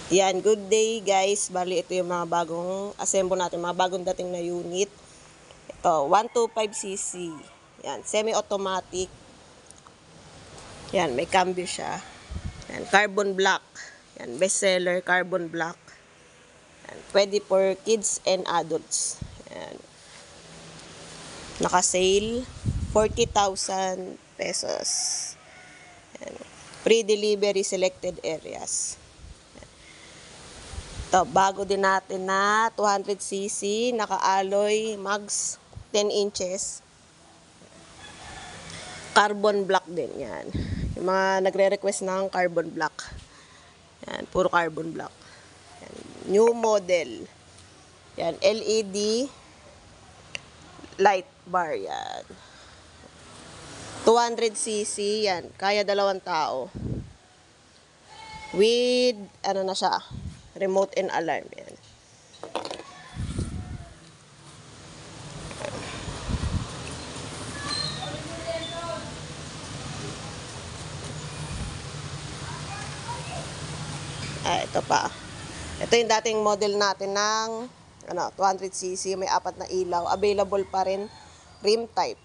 Yan, good day guys. Bali, ito yung mga bagong assemble natin, mga bagong dating na unit. Ito, 125cc. Yan, semi-automatic. Yan, may cambio siya. Yan, carbon black. Yan, bestseller, carbon black. Yan, pwede for kids and adults. Yan. Naka-sale, 40,000 pesos. Yan. Pre-delivery selected areas. Ito, bago din natin na 200cc, naka-alloy, mags, 10 inches. Carbon black din, yan. Yung mga nagre-request ng carbon black. Yan, puro carbon black. Yan, new model. Yan, LED light bar, yan. 200cc, yan. Kaya 2 tao. With, ano na siya, remote and alarm, yan. Ito pa. Ito yung dating model natin ng 200cc, may 4 na ilaw. Available pa rin, rim type.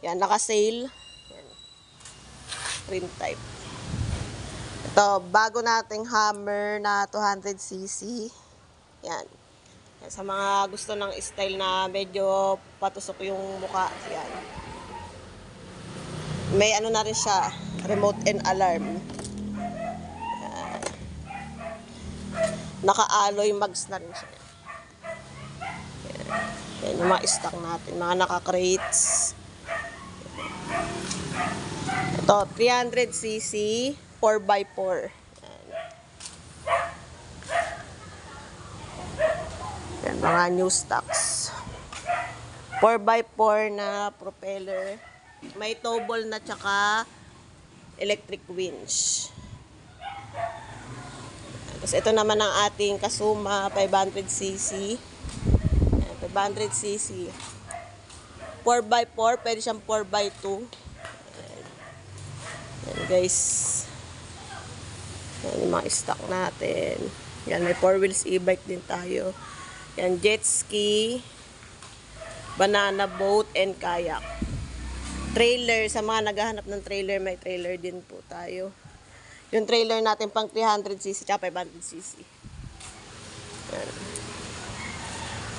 Yan, naka-sale. Yan. Rim type. Ito, bago nating Hummer na 200cc. Yan. Yan. Sa mga gusto ng style na medyo patusok yung mukha. Yan. May ano na rin siya, remote and alarm. Yan. Naka-alloy mags na rin siya. Yan. Yan yung mga stock natin. Mga naka-crates. Ito, 300cc. 4x4. Yan, mga new stocks. 4x4 na propeller. May towable na tsaka electric winch. Tapos ito naman ang ating Kasuma 500cc. 500cc. 4x4, pwede siyang 4x2. Yan guys. Yan yung mga stock natin. Yan, may 4 wheels e-bike din tayo. Yan, jet ski, banana boat, and kayak. Trailer, sa mga naghahanap ng trailer, may trailer din po tayo. Yung trailer natin pang 300cc tsaka 500cc. Yan.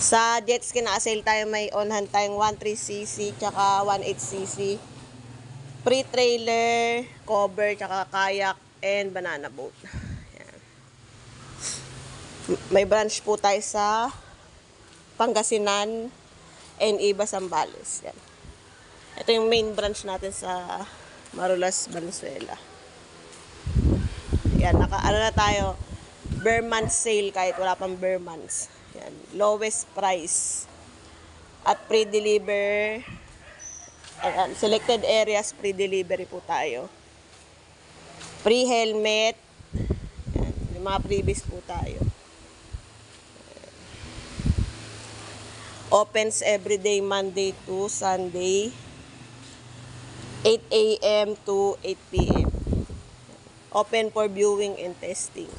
Sa jet ski na-sale tayo, may on-hand tayong 13cc tsaka 18cc. Pre-trailer, cover, tsaka kayak, and banana boat. Yan. May branch po tayo sa Pangasinan and Iba, Zambales. Yan. Ito yung main branch natin sa Marulas, Valenzuela. Yan, ano na tayo, bare months sale kahit wala pang bare months. Yan, lowest price. At pre-deliver, selected areas, pre-delivery po tayo. Free helmet. Yan, yung mga freebies po tayo. Opens everyday Monday to Sunday, 8 a.m. to 8 p.m. Open for viewing and testing.